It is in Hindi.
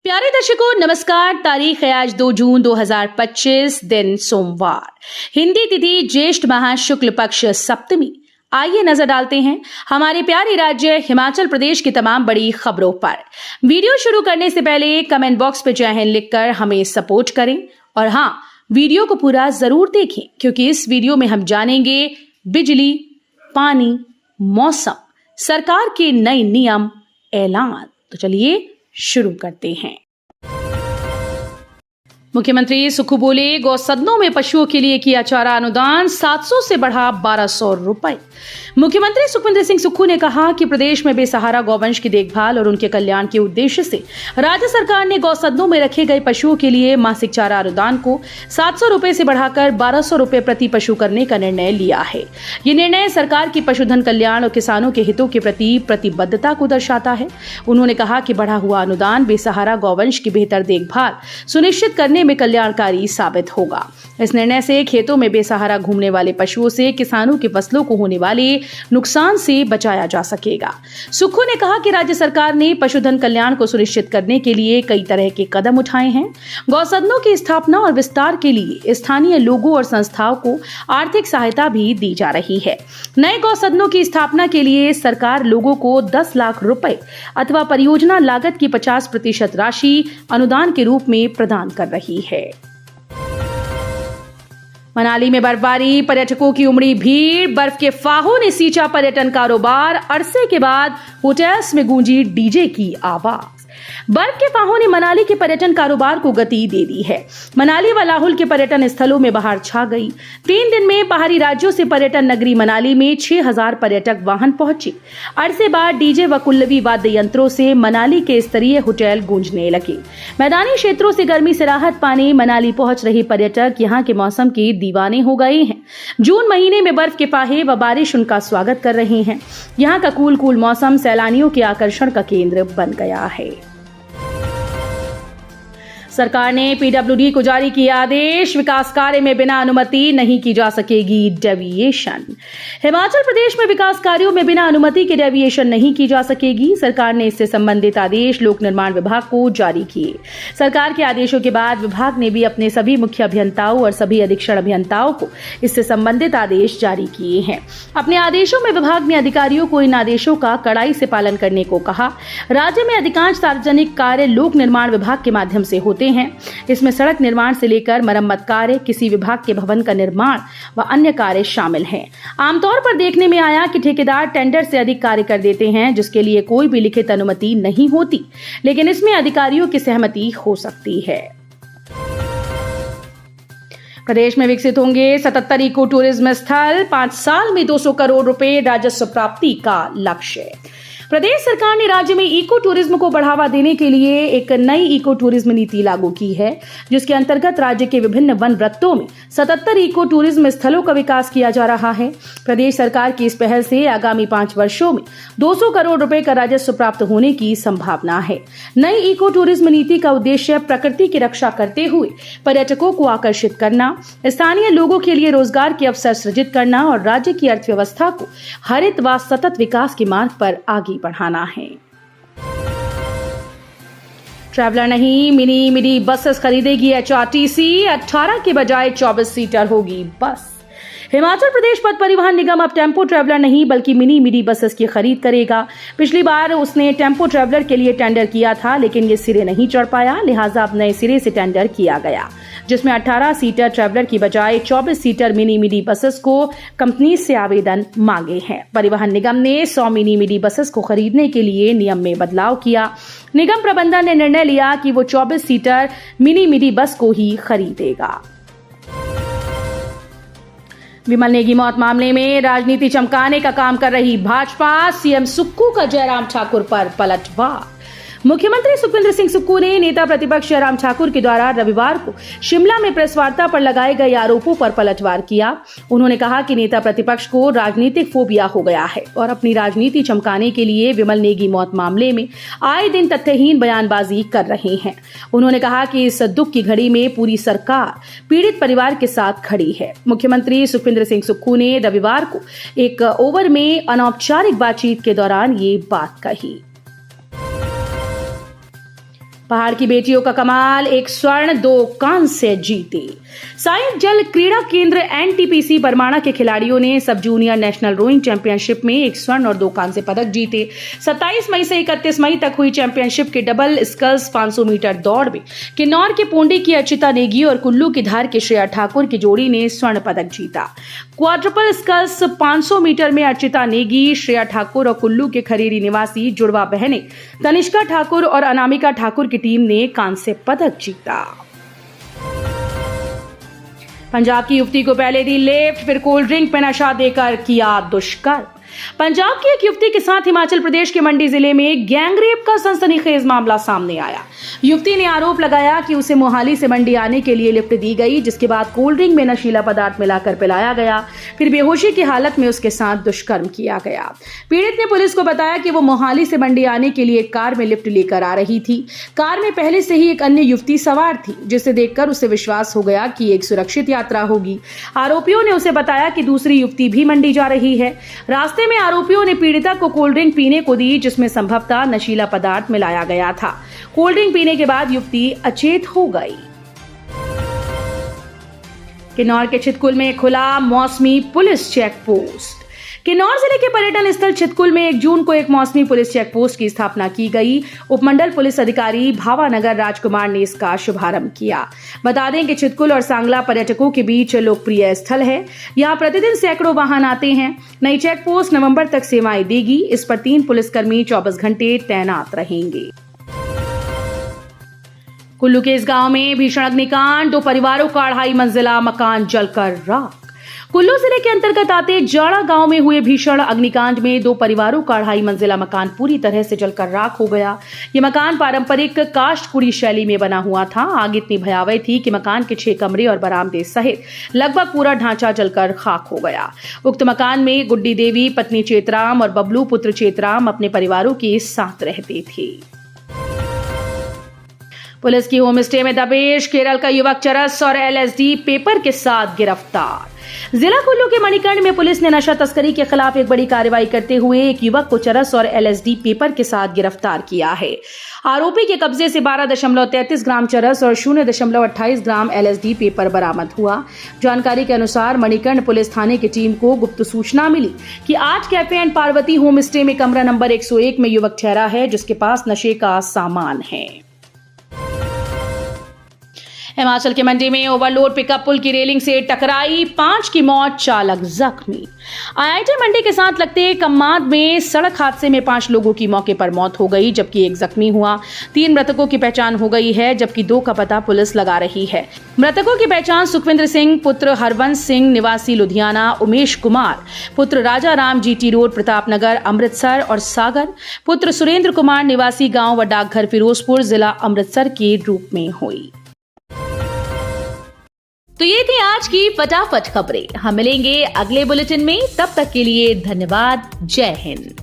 प्यारे दर्शकों नमस्कार। तारीख है आज 2 जून 2025, दिन सोमवार, हिंदी तिथि ज्येष्ठ माह शुक्ल पक्ष सप्तमी। आइए नजर डालते हैं हमारे प्यारे राज्य हिमाचल प्रदेश की तमाम बड़ी खबरों पर। वीडियो शुरू करने से पहले कमेंट बॉक्स पर जय हिंद लिखकर हमें सपोर्ट करें और हाँ, वीडियो को पूरा जरूर देखें क्योंकि इस वीडियो में हम जानेंगे बिजली, पानी, मौसम, सरकार के नए नियम, ऐलान। तो चलिए शुरू करते हैं। मुख्यमंत्री सुक्खू बोले, गौ सदनों में पशुओं के लिए किया चारा अनुदान 700 से बढ़ा 1200 रुपए। मुख्यमंत्री सुखविंदर सिंह सुक्खू ने कहा कि प्रदेश में बेसहारा गौवंश की देखभाल और उनके कल्याण के उद्देश्य से राज्य सरकार ने गौ सदनों में रखे गए पशुओं के लिए मासिक चारा अनुदान को 700 रुपए से बढ़ाकर 1200 रुपए प्रति पशु करने का निर्णय लिया है। ये निर्णय सरकार की पशुधन कल्याण और किसानों के हितों के प्रति प्रतिबद्धता को दर्शाता है। उन्होंने कहा कि बढ़ा हुआ अनुदान बेसहारा गौवंश की बेहतर देखभाल सुनिश्चित करने में कल्याणकारी साबित होगा। इस निर्णय से खेतों में बेसहारा घूमने वाले पशुओं से किसानों की फसलों को होने वाले नुकसान से बचाया जा सकेगा। सुक्खू ने कहा कि राज्य सरकार ने पशुधन कल्याण को सुनिश्चित करने के लिए कई तरह के कदम उठाए हैं। गौसदनों की स्थापना और विस्तार के लिए स्थानीय लोगों और संस्थाओं को आर्थिक सहायता भी दी जा रही है। नए गौसदनों की स्थापना के लिए सरकार लोगों को 10 लाख रुपए अथवा परियोजना लागत की 50% राशि अनुदान के रूप में प्रदान कर रही है। मनाली में बर्फबारी, पर्यटकों की उमड़ी भीड़, बर्फ के फाहों ने सींचा पर्यटन कारोबार, अरसे के बाद होटल्स में गूंजी डीजे की आवाज। बर्फ के फाहों ने मनाली के पर्यटन कारोबार को गति दे दी है। मनाली व लाहुल के पर्यटन स्थलों में बहार छा गई। 3 दिन में बाहरी राज्यों से पर्यटन नगरी मनाली में 6000 पर्यटक वाहन पहुंचे। अरसे बाद डीजे व कुल्लवी वाद्य यंत्रों से मनाली के स्तरीय होटल गूंजने लगे। मैदानी क्षेत्रों से गर्मी से राहत पाने मनाली पहुंच रहे पर्यटक यहां के मौसम के दीवाने हो गए हैं। जून महीने में बर्फ के फाहे व बारिश उनका स्वागत कर रहे हैं। यहाँ का कूल मौसम सैलानियों के आकर्षण का केंद्र बन गया है। सरकार ने पीडब्ल्यूडी को जारी किया आदेश, विकास कार्य में बिना अनुमति नहीं की जा सकेगी डेविएशन। हिमाचल प्रदेश में विकास कार्यों में बिना अनुमति के डेविएशन नहीं की जा सकेगी। सरकार ने इससे संबंधित आदेश लोक निर्माण विभाग को जारी किए। सरकार के आदेशों के बाद विभाग ने भी अपने सभी मुख्य अभियंताओं और सभी अधीक्षण अभियंताओं को इससे संबंधित आदेश जारी किए हैं। अपने आदेशों में विभाग ने अधिकारियों को इन आदेशों का कड़ाई से पालन करने को कहा। राज्य में अधिकांश सार्वजनिक कार्य लोक निर्माण विभाग के माध्यम से होते हैं। इसमें सड़क निर्माण से लेकर मरम्मत कार्य, किसी विभाग के भवन का निर्माण व अन्य कार्य शामिल हैं। आमतौर पर देखने में आया कि ठेकेदार टेंडर से अधिक कार्य कर देते हैं जिसके लिए कोई भी लिखित अनुमति नहीं होती, लेकिन इसमें अधिकारियों की सहमति हो सकती है। प्रदेश में विकसित होंगे 77 इको टूरिज्म स्थल, 5 साल में 200 करोड़ रुपए राजस्व प्राप्ति का लक्ष्य। प्रदेश सरकार ने राज्य में इको टूरिज्म को बढ़ावा देने के लिए एक नई इको टूरिज्म नीति लागू की है, जिसके अंतर्गत राज्य के विभिन्न वन वृत्तों में 77 इको टूरिज्म स्थलों का विकास किया जा रहा है। प्रदेश सरकार की इस पहल से आगामी 5 वर्षों में 200 करोड़ रुपए का राजस्व प्राप्त होने की संभावना है। नई इको टूरिज्म नीति का उद्देश्य प्रकृति की रक्षा करते हुए पर्यटकों को आकर्षित करना, स्थानीय लोगों के लिए रोजगार के अवसर सृजित करना और राज्य की अर्थव्यवस्था को हरित व सतत विकास के मार्ग पर आगे बढ़ाना है। ट्रैवलर नहीं, मिनी बसेस खरीदेगी एचआरटीसी, 18 के बजाय 24 सीटर होगी बस। हिमाचल प्रदेश पथ परिवहन निगम अब टेम्पो ट्रैवलर नहीं बल्कि मिनी बसेस की खरीद करेगा। पिछली बार उसने टेम्पो ट्रैवलर के लिए टेंडर किया था, लेकिन ये सिरे नहीं चढ़ पाया, लिहाजा अब नए सिरे से टेंडर किया गया, जिसमें 18 सीटर ट्रैवलर की बजाय 24 सीटर मिनी बसेस को कंपनी से आवेदन मांगे हैं। परिवहन निगम ने 100 मिनी बसेस को खरीदने के लिए नियम में बदलाव किया। निगम प्रबंधन ने निर्णय लिया कि वो 24 सीटर मिनी बस को ही खरीदेगा। विमल नेगी मौत मामले में राजनीति चमकाने का काम कर रही भाजपा, सीएम सुक्खू का जयराम ठाकुर पर पलटवार। मुख्यमंत्री सुखविंदर सिंह सुक्खू ने नेता प्रतिपक्ष जयराम ठाकुर के द्वारा रविवार को शिमला में प्रेस वार्ता पर लगाए गए आरोपों पर पलटवार किया। उन्होंने कहा कि नेता प्रतिपक्ष को राजनीतिक फोबिया हो गया है और अपनी राजनीति चमकाने के लिए विमल नेगी मौत मामले में आए दिन तथ्यहीन बयानबाजी कर रहे हैं। उन्होंने कहा कि इस दुख की घड़ी में पूरी सरकार पीड़ित परिवार के साथ खड़ी है। मुख्यमंत्री सुखविंदर सिंह सुक्खू ने रविवार को एक ओवर में अनौपचारिक बातचीत के दौरान ये बात कही। पहाड़ की बेटियों का कमाल, 1 स्वर्ण 2 कांस्य जीते। सहायक जल क्रीड़ा केंद्र एनटीपीसी बरमाणा के खिलाड़ियों ने सब जूनियर नेशनल रोइंग चैंपियनशिप में 1 स्वर्ण और 2 कांस्य पदक जीते। 27 मई से 31 मई तक हुई चैंपियनशिप के डबल स्कल्स 500 मीटर दौड़ में किन्नौर के पोंडी की अर्चिता नेगी और कुल्लू की धार की श्रेया ठाकुर की जोड़ी ने स्वर्ण पदक जीता। क्वाड्रपल स्कल्स 500 मीटर में अर्चिता नेगी, श्रेया ठाकुर और कुल्लू के खरेरी निवासी जुड़वा बहनें तनिष्का ठाकुर और अनामिका ठाकुर की टीम ने कांस्य पदक जीता। पंजाब की युवती को पहले दी लिफ्ट, फिर कोल्ड ड्रिंक पे नशा देकर किया दुष्कर्म। पंजाब की एक युवती के साथ हिमाचल प्रदेश के मंडी जिले में गैंगरेप का सनसनीखेज मामला सामने आया। युवती ने आरोप लगाया कि उसे मोहाली से मंडी आने के लिए लिफ्ट दी गई, जिसके बाद कोल्ड ड्रिंक में नशीला पदार्थ मिलाकर पिलाया गया, फिर बेहोशी की हालत में उसके साथ दुष्कर्म किया गया। पीड़ित ने पुलिस को बताया कि वो मोहाली से मंडी आने के लिए एक कार में लिफ्ट लेकर आ रही थी। कार में पहले से ही एक अन्य युवती सवार थी, जिसे देखकर उसे विश्वास हो गया कि एक सुरक्षित यात्रा होगी। आरोपियों ने उसे बताया कि दूसरी युवती भी मंडी जा रही है। रास्ते में आरोपियों ने पीड़िता को कोल्ड ड्रिंक पीने को दी, जिसमें संभवतः नशीला पदार्थ मिलाया गया था। कोल्ड ड्रिंक पीने के बाद युवती अचेत हो गई। किन्नौर के छितकुल में खुला मौसमी पुलिस चेक पोस्ट। किन्नौर जिले के पर्यटन स्थल छितकुल में 1 जून को एक मौसमी पुलिस चेक पोस्ट की स्थापना की गई। उपमंडल पुलिस अधिकारी भावानगर राजकुमार ने इसका शुभारंभ किया। बता दें कि छितकुल और सांगला पर्यटकों के बीच लोकप्रिय स्थल है। यहाँ प्रतिदिन सैकड़ों वाहन आते हैं। नई चेक पोस्ट नवंबर तक सेवाएं देगी। इस पर 3 पुलिसकर्मी 24 घंटे तैनात रहेंगे। कुल्लू के इस गांव में भीषण अग्निकांड, 2 परिवारों का 2.5 मंजिला मकान जलकर राख। कुल्लू जिले के अंतर्गत आते जाड़ा गांव में हुए भीषण अग्निकांड में 2 परिवारों का 2.5 मंजिला मकान पूरी तरह से जलकर राख हो गया। ये मकान पारंपरिक काष्ठकुड़ी शैली में बना हुआ था। आग इतनी भयावह थी कि मकान के 6 कमरे और बरामदे सहित लगभग पूरा ढांचा जलकर खाक हो गया। उक्त मकान में गुड्डी देवी पत्नी चेतराम और बबलू पुत्र चेतराम अपने परिवारों के साथ रहते थे। पुलिस की होम स्टे में दबिश, केरल का युवक चरस और एलएसडी पेपर के साथ गिरफ्तार। जिला कुल्लू के मणिकर्ण में पुलिस ने नशा तस्करी के खिलाफ एक बड़ी कार्रवाई करते हुए एक युवक को चरस और एलएसडी पेपर के साथ गिरफ्तार किया है। आरोपी के कब्जे से 12.33 ग्राम चरस और 0.28 ग्राम एलएसडी पेपर बरामद हुआ। जानकारी के अनुसार मणिकर्ण पुलिस थाने की टीम को गुप्त सूचना मिली कि आज cafe and Parvati home stay में कमरा नंबर 101 में युवक ठहरा है, जिसके पास नशे का सामान है। हिमाचल के मंडी में ओवरलोड पिकअप पुल की रेलिंग से टकराई, 5 की मौत, चालक जख्मी। आईआईटी मंडी के साथ लगते कम्माद में सड़क हादसे में 5 लोगों की मौके पर मौत हो गई, जबकि 1 जख्मी हुआ। 3 मृतकों की पहचान हो गई है, जबकि 2 का पता पुलिस लगा रही है। मृतकों की पहचान सुखविंद्र सिंह पुत्र हरवंश सिंह निवासी लुधियाना, उमेश कुमार पुत्र राजा राम जीटी रोड प्रतापनगर अमृतसर और सागर पुत्र सुरेंद्र कुमार निवासी गांव व डाकघर फिरोजपुर जिला अमृतसर के रूप में हुई। तो ये थी आज की फटाफट खबरें। हम मिलेंगे अगले बुलेटिन में, तब तक के लिए धन्यवाद। जय हिंद।